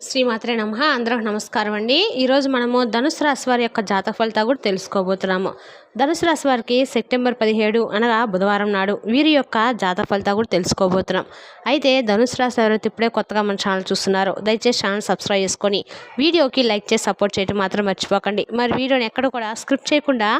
శ్రీమాత్రే నమః. అందరికి నమస్కారం అండి. ఈరోజు మనము ధనుసు రాశి వారి యొక్క జాతక ఫలితాలు కూడా తెలుసుకోబోతున్నాము. ధనుసు రాశి వారికి సెప్టెంబర్ 17 అనగా బుధవారం నాడు వీరి యొక్క జాతక ఫలితాలు కూడా తెలుసుకోబోతున్నాం. అయితే ధనుసు రాశి ఎవరైతే ఇప్పుడే కొత్తగా మన ఛానల్ చూస్తున్నారో దయచేసి ఛానల్ సబ్స్క్రైబ్ చేసుకొని వీడియోకి లైక్ చేసి సపోర్ట్ చేయడం మాత్రం మర్చిపోకండి. మరి వీడియోని ఎక్కడ కూడా స్క్రిప్ట్ చేయకుండా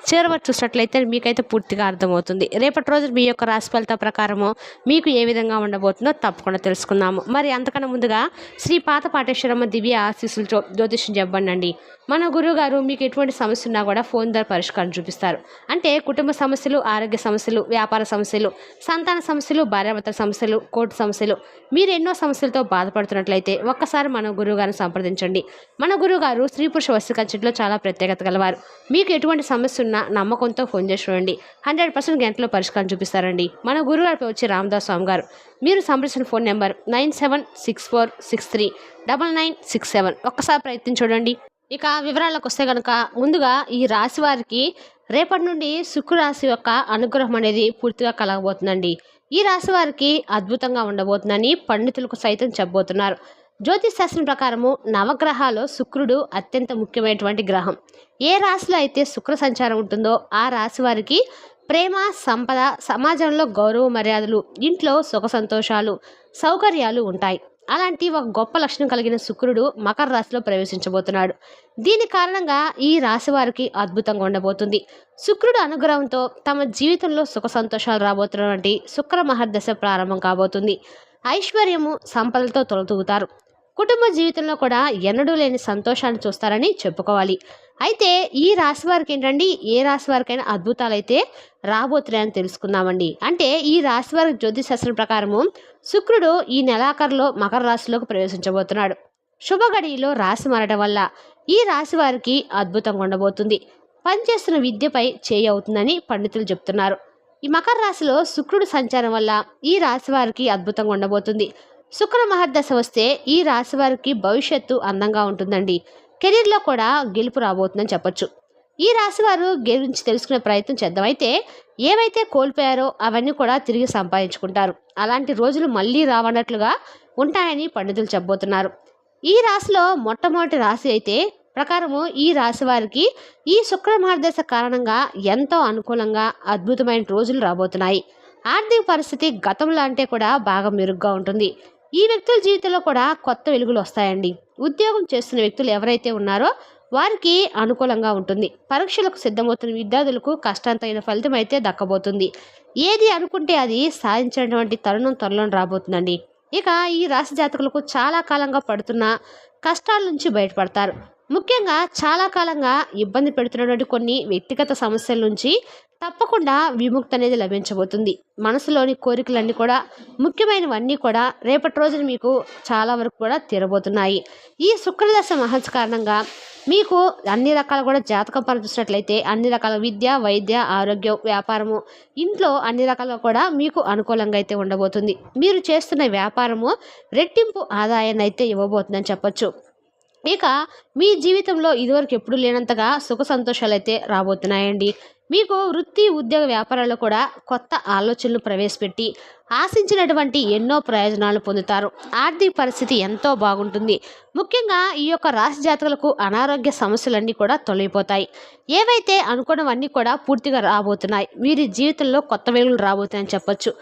చివరి వరకు చూసినట్లయితే మీకైతే పూర్తిగా అర్థమవుతుంది. రేపటి రోజు మీ యొక్క రాశి ఫలిత ప్రకారము మీకు ఏ విధంగా ఉండబోతుందో తప్పకుండా తెలుసుకుందాము. మరి అంతకన్నా ముందుగా శ్రీ పాత పాటేశ్వరమ్మ దివ్య ఆశీస్సులతో జ్యోతిష్యం చెప్పండి. మన గురువు గారు మీకు ఎటువంటి సమస్య ఉన్నా కూడా ఫోన్ ద్వారా పరిష్కారం చూపిస్తారు. అంటే కుటుంబ సమస్యలు, ఆరోగ్య సమస్యలు, వ్యాపార సమస్యలు, సంతాన సమస్యలు, భార్యాభర్తల సమస్యలు, కోర్టు సమస్యలు, మీరు ఎన్నో సమస్యలతో బాధపడుతున్నట్లయితే ఒక్కసారి మన గురువు గారిని సంప్రదించండి. మన గురువు గారు స్త్రీ పురుష వశీకరణలో చాలా ప్రత్యేకత గలవారు. మీకు ఎటువంటి సమస్య ఉన్నా నమ్మకంతో ఫోన్ చేసి చూడండి, 100% గంటలో పరిష్కారం చూపిస్తారండి. మన గురువు గారిపై వచ్చి రామదాస్ స్వామి గారు. మీరు సంప్రదించిన ఫోన్ నెంబర్ 9764639967. ఒక్కసారి ప్రయత్నం చూడండి. ఇక వివరాలకు వస్తే కనుక ముందుగా ఈ రాశి వారికి రేపటి నుండి శుక్రరాశి యొక్క అనుగ్రహం అనేది పూర్తిగా కలగబోతుందండి. ఈ రాశి వారికి అద్భుతంగా ఉండబోతుందని పండితులకు సైతం చెప్పబోతున్నారు. జ్యోతిష్ శాస్త్రం ప్రకారము నవగ్రహాలు శుక్రుడు అత్యంత ముఖ్యమైనటువంటి గ్రహం. ఏ రాశిలో అయితే శుక్ర సంచారం ఉంటుందో ఆ రాశి వారికి ప్రేమ, సంపద, సమాజంలో గౌరవ మర్యాదలు, ఇంట్లో సుఖ సంతోషాలు, సౌకర్యాలు ఉంటాయి. అలాంటి ఒక గొప్ప లక్షణం కలిగిన శుక్రుడు మకర రాశిలో ప్రవేశించబోతున్నాడు. దీని కారణంగా ఈ రాశి వారికి అద్భుతంగా ఉండబోతుంది. శుక్రుడు అనుగ్రహంతో తమ జీవితంలో సుఖ సంతోషాలు రాబోతున్నటువంటి శుక్ర మహర్దశ ప్రారంభం కాబోతుంది. ఐశ్వర్యము, సంపదలతో తొలతూగుతారు. కుటుంబ జీవితంలో కూడా ఎన్నడూ లేని సంతోషాన్ని చూస్తారని చెప్పుకోవాలి. అయితే ఈ రాశి వారికి ఏంటండి, ఏ రాశి వారికైనా అద్భుతాలు అయితే రాబోతున్నాయని తెలుసుకుందామండి. అంటే ఈ రాశి వారికి జ్యోతిష్ శాస్త్రం ప్రకారము శుక్రుడు ఈ నెలాఖరులో మకర రాశిలోకి ప్రవేశించబోతున్నాడు. శుభ గడియలో రాశి మారడం వల్ల ఈ రాశి వారికి అద్భుతంగా ఉండబోతుంది. పనిచేస్తున్న విద్యపై చేయి అవుతుందని పండితులు చెప్తున్నారు. ఈ మకర రాశిలో శుక్రుడు సంచారం వల్ల ఈ రాశి వారికి అద్భుతంగా ఉండబోతుంది. శుక్ర మహర్దశ వస్తే ఈ రాశి వారికి భవిష్యత్తు అందంగా ఉంటుందండి. కెరీర్లో కూడా గెలుపు రాబోతుందని చెప్పొచ్చు. ఈ రాశి వారు గురించి తెలుసుకునే ప్రయత్నం చేద్దాం. అయితే ఏవైతే కోల్పోయారో అవన్నీ కూడా తిరిగి సంపాదించుకుంటారు. అలాంటి రోజులు మళ్ళీ రావన్నట్లుగా ఉంటాయని పండితులు చెప్పబోతున్నారు. ఈ రాశిలో మొట్టమొదటి రాశి అయితే ప్రకారము ఈ రాశి వారికి ఈ శుక్ర మహర్దశ కారణంగా ఎంతో అనుకూలంగా అద్భుతమైన రోజులు రాబోతున్నాయి. ఆర్థిక పరిస్థితి గతంలో అంటే కూడా బాగా మెరుగ్గా ఉంటుంది. ఈ వ్యక్తుల జీవితంలో కూడా కొత్త వెలుగులు వస్తాయండి. ఉద్యోగం చేస్తున్న వ్యక్తులు ఎవరైతే ఉన్నారో వారికి అనుకూలంగా ఉంటుంది. పరీక్షలకు సిద్ధమవుతున్న విద్యార్థులకు కష్టాంతైన ఫలితం అయితే దక్కబోతుంది. ఏది అనుకుంటే అది సాధించినటువంటి తరుణం త్వరలో రాబోతుందండి. ఇక ఈ రాశి జాతకులకు చాలా కాలంగా పడుతున్న కష్టాల నుంచి బయటపడతారు. ముఖ్యంగా చాలా కాలంగా ఇబ్బంది పెడుతున్నటువంటి కొన్ని వ్యక్తిగత సమస్యల నుంచి తప్పకుండా విముక్తి అనేది లభించబోతుంది. మనసులోని కోరికలన్నీ కూడా ముఖ్యమైనవన్నీ కూడా రేపటి రోజున మీకు చాలా వరకు కూడా తీరబోతున్నాయి. ఈ శుక్రదశ మహర్దశ కారణంగా మీకు అన్ని రకాల కూడా జాతకం పరిచినట్లయితే అన్ని రకాల విద్య, వైద్య, ఆరోగ్యం, వ్యాపారము, ఇంట్లో అన్ని రకాలుగా కూడా మీకు అనుకూలంగా అయితే ఉండబోతుంది. మీరు చేస్తున్న వ్యాపారము రెట్టింపు ఆదాయాన్ని అయితే ఇవ్వబోతుందని చెప్పొచ్చు. ఇక మీ జీవితంలో ఇదివరకు ఎప్పుడు లేనంతగా సుఖ సంతోషాలు అయితే రాబోతున్నాయండి. మీకు వృత్తి, ఉద్యోగ, వ్యాపారాల్లో కూడా కొత్త ఆలోచనలు ప్రవేశపెట్టి ఆశించినటువంటి ఎన్నో ప్రయోజనాలు పొందుతారు. ఆర్థిక పరిస్థితి ఎంతో బాగుంటుంది. ముఖ్యంగా ఈ యొక్క రాశి జాతకులకు అనారోగ్య సమస్యలన్నీ కూడా తొలగిపోతాయి. ఏవైతే అనుకున్నవన్నీ కూడా పూర్తిగా రాబోతున్నాయి. వీరి జీవితంలో కొత్త వెలుగులు రాబోతున్నాయని చెప్పొచ్చు.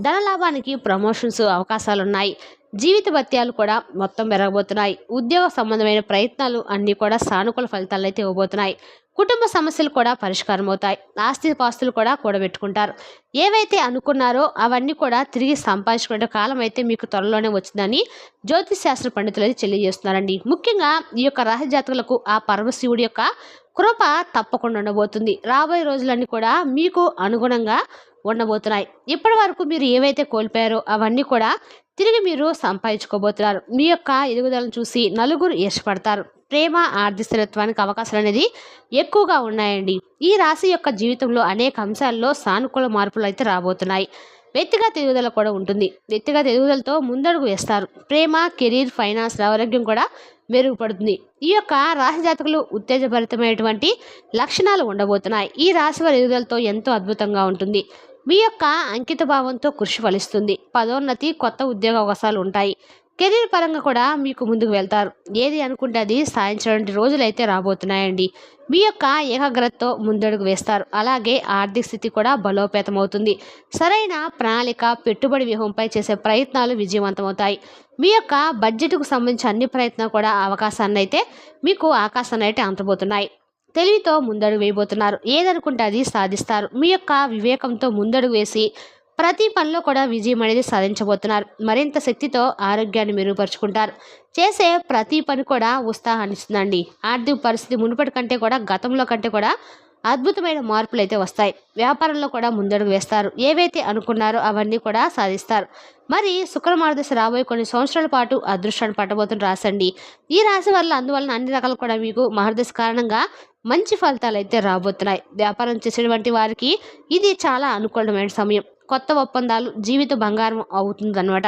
ధనలాభానికి ప్రమోషన్స్ అవకాశాలు ఉన్నాయి. జీవిత భత్యాలు కూడా మొత్తం పెరగబోతున్నాయి. ఉద్యోగ సంబంధమైన ప్రయత్నాలు అన్నీ కూడా సానుకూల ఫలితాలు అయితే ఇవ్వబోతున్నాయి. కుటుంబ సమస్యలు కూడా పరిష్కారం అవుతాయి. ఆస్తిపాస్తులు కూడా కూడబెట్టుకుంటారు. ఏవైతే అనుకున్నారో అవన్నీ కూడా తిరిగి సంపాదించుకునే కాలం అయితే మీకు త్వరలోనే వచ్చిందని జ్యోతిష్ శాస్త్ర పండితులు అయితే తెలియజేస్తున్నారండి. ముఖ్యంగా ఈ యొక్క రాశి జాతకులకు ఆ పరమశివుడి యొక్క కృప తప్పకుండా ఉండబోతుంది. రాబోయే రోజులన్నీ కూడా మీకు అనుగుణంగా ఉండబోతున్నాయి. ఇప్పటి వరకు మీరు ఏవైతే కోల్పోయారో అవన్నీ కూడా తిరిగి మీరు సంపాదించుకోబోతున్నారు. మీ యొక్క ఎదుగుదలను చూసి నలుగురు ఇష్టపడతారు. ప్రేమ, ఆర్థిక స్థిరత్వానికి అవకాశాలు అనేది ఎక్కువగా ఉన్నాయండి. ఈ రాశి యొక్క జీవితంలో అనేక అంశాల్లో సానుకూల మార్పులు అయితే రాబోతున్నాయి. వ్యక్తిగత ఎదుగుదల కూడా ఉంటుంది. వ్యక్తిగత ఎదుగుదలతో ముందడుగు వేస్తారు. ప్రేమ, కెరీర్, ఫైనాన్స్, ఆరోగ్యం కూడా మెరుగుపడుతుంది. ఈ యొక్క రాశి జాతకులు ఉత్తేజభరితమైనటువంటి లక్షణాలు ఉండబోతున్నాయి. ఈ రాశి వారి ఎదుగుదలతో ఎంతో అద్భుతంగా ఉంటుంది. మీ యొక్క అంకిత భావంతో కృషి ఫలిస్తుంది. పదోన్నతి, కొత్త ఉద్యోగ అవకాశాలు ఉంటాయి. కెరీర్ పరంగా కూడా మీకు ముందుకు వెళ్తారు. ఏది అనుకుంటే అది సాధించడానికి రోజులైతే రాబోతున్నాయండి. మీ యొక్క ఏకాగ్రతతో ముందడుగు వేస్తారు. అలాగే ఆర్థిక స్థితి కూడా బలోపేతం అవుతుంది. సరైన ప్రణాళిక, పెట్టుబడి వ్యూహంపై చేసే ప్రయత్నాలు విజయవంతమవుతాయి. మీ యొక్క బడ్జెట్కు సంబంధించిన అన్ని ప్రయత్నాలు కూడా అవకాశాన్ని అయితే మీకు ఆకాశాన్ని అయితే అంతబోతున్నాయి. తెలివితో ముందడుగు వేయబోతున్నారు. ఏదనుకుంటే అది సాధిస్తారు. మీ యొక్క వివేకంతో ముందడుగు వేసి ప్రతి పనిలో కూడా విజయం అనేది సాధించబోతున్నారు. మరింత శక్తితో ఆరోగ్యాన్ని మెరుగుపరుచుకుంటారు. చేసే ప్రతి పని కూడా ఉత్సాహాన్నిస్తుందండి. ఆర్థిక పరిస్థితి మునుపటి కంటే కూడా గతంలో కంటే కూడా అద్భుతమైన మార్పులు అయితే వస్తాయి. వ్యాపారంలో కూడా ముందడుగు వేస్తారు. ఏవైతే అనుకున్నారో అవన్నీ కూడా సాధిస్తారు. మరి శుక్ర మార్గదర్శి రాబోయే కొన్ని సంవత్సరాల పాటు అదృష్టాన్ని పట్టబోతున్న రాసండి. ఈ రాశి వల్ల అందువలన అన్ని రకాలు కూడా మీకు మహర్దశ కారణంగా మంచి ఫలితాలు అయితే రాబోతున్నాయి. వ్యాపారం చేసేటువంటి వారికి ఇది చాలా అనుకూలమైన సమయం. కొత్త ఒప్పందాలు జీవిత బంగారం అవుతుందన్నమాట.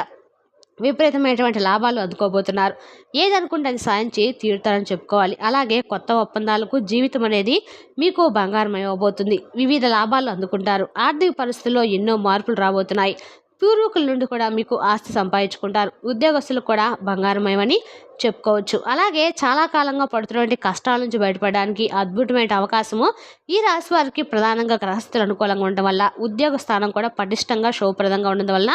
విపరీతమైనటువంటి లాభాలు అందుకోబోతున్నారు. ఏదనుకుంటే అది సాధించి తీరుతారని చెప్పుకోవాలి. అలాగే కొత్త ఒప్పందాలకు జీవితం అనేది మీకు బంగారం అవ్వబోతుంది. వివిధ లాభాలు అందుకుంటారు. ఆర్థిక పరిస్థితుల్లో ఎన్నో మార్పులు రాబోతున్నాయి. పూర్వీకుల నుండి కూడా మీకు ఆస్తి సంపాదించుకుంటారు. ఉద్యోగస్తులు కూడా బంగారమయమని చెప్పుకోవచ్చు. అలాగే చాలా కాలంగా పడుతున్నటువంటి కష్టాల నుంచి బయటపడడానికి అద్భుతమైన అవకాశము ఈ రాశి వారికి ప్రధానంగా గ్రహస్థులు అనుకూలంగా ఉండడం వల్ల, ఉద్యోగ స్థానం కూడా పటిష్టంగా శుభప్రదంగా ఉండడం వల్ల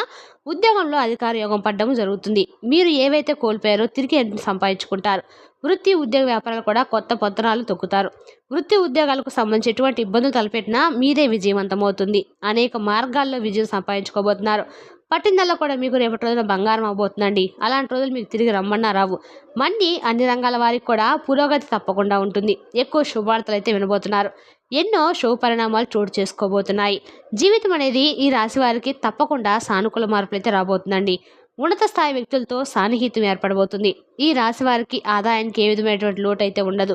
ఉద్యోగంలో అధికార యోగం పడడం జరుగుతుంది. మీరు ఏవైతే కోల్పోయారో తిరిగి సంపాదించుకుంటారు. వృత్తి ఉద్యోగ వ్యాపారాలు కూడా కొత్త పత్రాలు తొక్కుతారు. వృత్తి ఉద్యోగాలకు సంబంధించి ఎటువంటి ఇబ్బందులు తలపెట్టినా మీదే విజయవంతమవుతుంది. అనేక మార్గాల్లో విజయం సంపాదించుకోబోతున్నారు. పట్టిందల్లా కూడా మీకు రేపటి రోజున బంగారం అవబోతుందండి. అలాంటి రోజులు మీకు తిరిగి రమ్మన్నా రావు. మళ్ళీ అన్ని రంగాల వారికి కూడా పురోగతి తప్పకుండా ఉంటుంది. ఎక్కువ శుభవార్తలు అయితే వినబోతున్నారు. ఎన్నో శుభ పరిణామాలు చోటు చేసుకోబోతున్నాయి. జీవితం అనేది ఈ రాశి వారికి తప్పకుండా సానుకూల మార్పులు అయితే రాబోతుందండి. ఉన్నత స్థాయి వ్యక్తులతో సాన్నిహిత్యం ఏర్పడబోతుంది. ఈ రాశి వారికి ఆదాయానికి ఏ విధమైనటువంటి లోటు అయితే ఉండదు.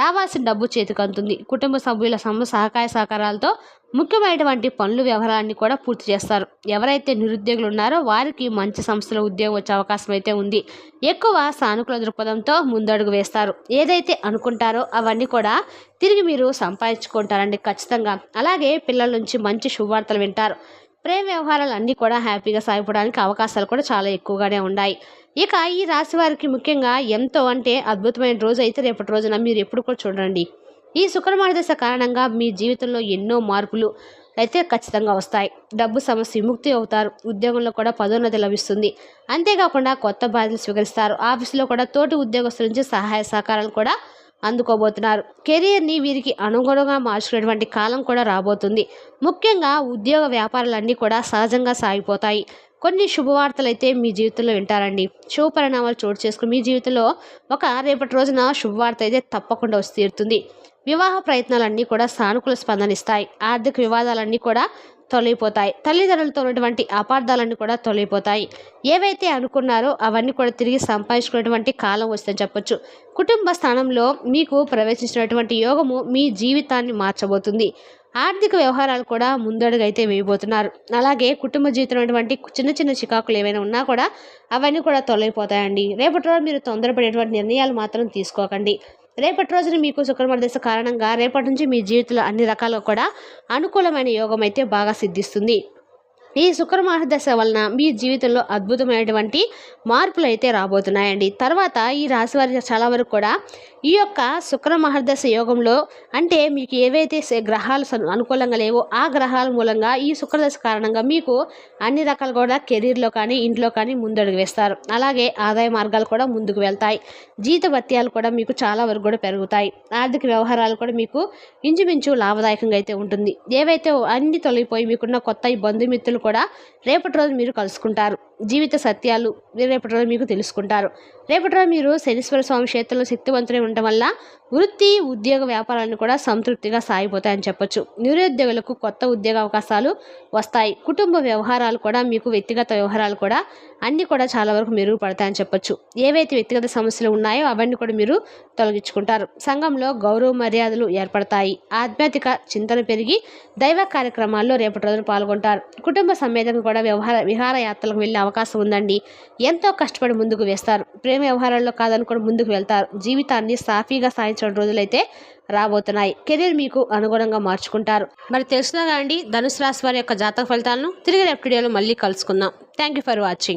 రావాల్సిన డబ్బు చేతికి అందుతుంది. కుటుంబ సభ్యుల సహాయ సహకారాలతో ముఖ్యమైనటువంటి పనులు వ్యవహారాన్ని కూడా పూర్తి చేస్తారు. ఎవరైతే నిరుద్యోగులు ఉన్నారో వారికి మంచి సంస్థలో ఉద్యోగం వచ్చే అవకాశం అయితే ఉంది. ఎక్కువ సానుకూల దృక్పథంతో ముందడుగు వేస్తారు. ఏదైతే అనుకుంటారో అవన్నీ కూడా తిరిగి మీరు సంపాదించుకుంటారండి ఖచ్చితంగా. అలాగే పిల్లల నుంచి మంచి శుభవార్తలు వింటారు. ప్రేమ వ్యవహారాలు అన్నీ కూడా హ్యాపీగా సాగిపోవడానికి అవకాశాలు కూడా చాలా ఎక్కువగానే ఉన్నాయి. ఇక ఈ రాశి వారికి ముఖ్యంగా ఎంతో అంటే అద్భుతమైన రోజు అయితే రేపటి రోజున మీరు ఎప్పుడు కూడా చూడండి. ఈ శుక్ర మార్గదశ కారణంగా మీ జీవితంలో ఎన్నో మార్పులు అయితే ఖచ్చితంగా వస్తాయి. డబ్బు సమస్య విముక్తి అవుతారు. ఉద్యోగంలో కూడా పదోన్నతి లభిస్తుంది. అంతేకాకుండా కొత్త బాధ్యతలు స్వీకరిస్తారు. ఆఫీసులో కూడా తోటి ఉద్యోగస్తుల నుంచి సహాయ సహకారాలు కూడా అందుకోబోతున్నారు. కెరియర్ని వీరికి అనుగుణంగా మార్చుకునేటువంటి కాలం కూడా రాబోతుంది. ముఖ్యంగా ఉద్యోగ వ్యాపారాలన్నీ కూడా సహజంగా సాగిపోతాయి. కొన్ని శుభవార్తలు అయితే మీ జీవితంలో వింటారండి. శుభ పరిణామాలు చోటు చేసుకుని మీ జీవితంలో రేపటి రోజున శుభవార్త అయితే తప్పకుండా వచ్చి తీరుతుంది. వివాహ ప్రయత్నాలన్నీ కూడా సానుకూల స్పందన ఇస్తాయి. ఆర్థిక వివాదాలన్నీ కూడా తొలగిపోతాయి. తల్లిదండ్రులతో ఉన్నటువంటి అపార్థాలన్నీ కూడా తొలగిపోతాయి. ఏవైతే అనుకున్నారో అవన్నీ కూడా తిరిగి సంపాదించుకునేటువంటి కాలం వస్తుందని చెప్పొచ్చు. కుటుంబ స్థానంలో మీకు ప్రవేశించినటువంటి యోగము మీ జీవితాన్ని మార్చబోతుంది. ఆర్థిక వ్యవహారాలు కూడా ముందడుగు అయితే వేయబోతున్నారు. అలాగే కుటుంబ జీవితంలో చిన్న చిన్న చికాకులు ఏవైనా ఉన్నా కూడా అవన్నీ కూడా తొలగిపోతాయండి. రేపటి రోజు మీరు తొందరపడేటువంటి నిర్ణయాలు మాత్రం తీసుకోకండి. రేపటి రోజున మీకు శుక్రమర్దశ కారణంగా రేపటి నుంచి మీ జీవితంలో అన్ని రకాలుగా కూడా అనుకూలమైన యోగం అయితే బాగా సిద్ధిస్తుంది. ఈ శుక్ర మహర్దశ వలన మీ జీవితంలో అద్భుతమైనటువంటి మార్పులు అయితే రాబోతున్నాయండి. తర్వాత ఈ రాశి వారి చాలా వరకు కూడా ఈ యొక్క శుక్ర మహర్దశ యోగంలో అంటే మీకు ఏవైతే గ్రహాలు అనుకూలంగా లేవో ఆ గ్రహాల మూలంగా ఈ శుక్రదశ కారణంగా మీకు అన్ని రకాలు కూడా కెరీర్లో కానీ ఇంట్లో కానీ ముందడుగు వేస్తారు. అలాగే ఆదాయ మార్గాలు కూడా ముందుకు వెళ్తాయి. జీతభత్యాలు కూడా మీకు చాలా వరకు కూడా పెరుగుతాయి. ఆర్థిక వ్యవహారాలు కూడా మీకు ఇంచుమించు లాభదాయకంగా అయితే ఉంటుంది. ఏవైతే అన్ని తొలగిపోయి మీకున్న కొత్త బంధుమిత్రులు కూడా రేపటి రోజు మీరు కలుసుకుంటారు. జీవిత సత్యాలు రేపటి రోజు మీకు తెలుసుకుంటారు. రేపటి రోజు మీరు శనీశ్వర స్వామి క్షేత్రంలో శక్తివంతులై ఉండటం వల్ల వృత్తి ఉద్యోగ వ్యాపారాలను కూడా సంతృప్తిగా సాగిపోతాయని చెప్పొచ్చు. నిరుద్యోగులకు కొత్త ఉద్యోగ అవకాశాలు వస్తాయి. కుటుంబ వ్యవహారాలు కూడా మీకు వ్యక్తిగత వ్యవహారాలు కూడా అన్నీ కూడా చాలా వరకు మెరుగుపడతాయని చెప్పొచ్చు. ఏవైతే వ్యక్తిగత సమస్యలు ఉన్నాయో అవన్నీ కూడా మీరు తొలగించుకుంటారు. సంఘంలో గౌరవ మర్యాదలు ఏర్పడతాయి. ఆధ్యాత్మిక చింతన పెరిగి దైవ కార్యక్రమాల్లో రేపటి రోజున పాల్గొంటారు. కుటుంబ సమేతంగా కూడా విహారయాత్రలకు వెళ్ళే అవకాశం ఉందండి. ఎంతో కష్టపడి ముందుకు వేస్తారు. ప్రేమ వ్యవహారాల్లో కాదనుకొని ముందుకు వెళ్తారు. జీవితాన్ని సాఫీగా సాధించిన రోజులైతే రాబోతున్నాయి. కెరీర్ మీకు అనుగుణంగా మార్చుకుంటారు. మరి తెలుసునా అండి ధనుసు రాశి వారి యొక్క జాతక ఫలితాలను తిరిగి రేపటి వీడియోలో మళ్ళీ కలుసుకుందాం. Thank you for watching.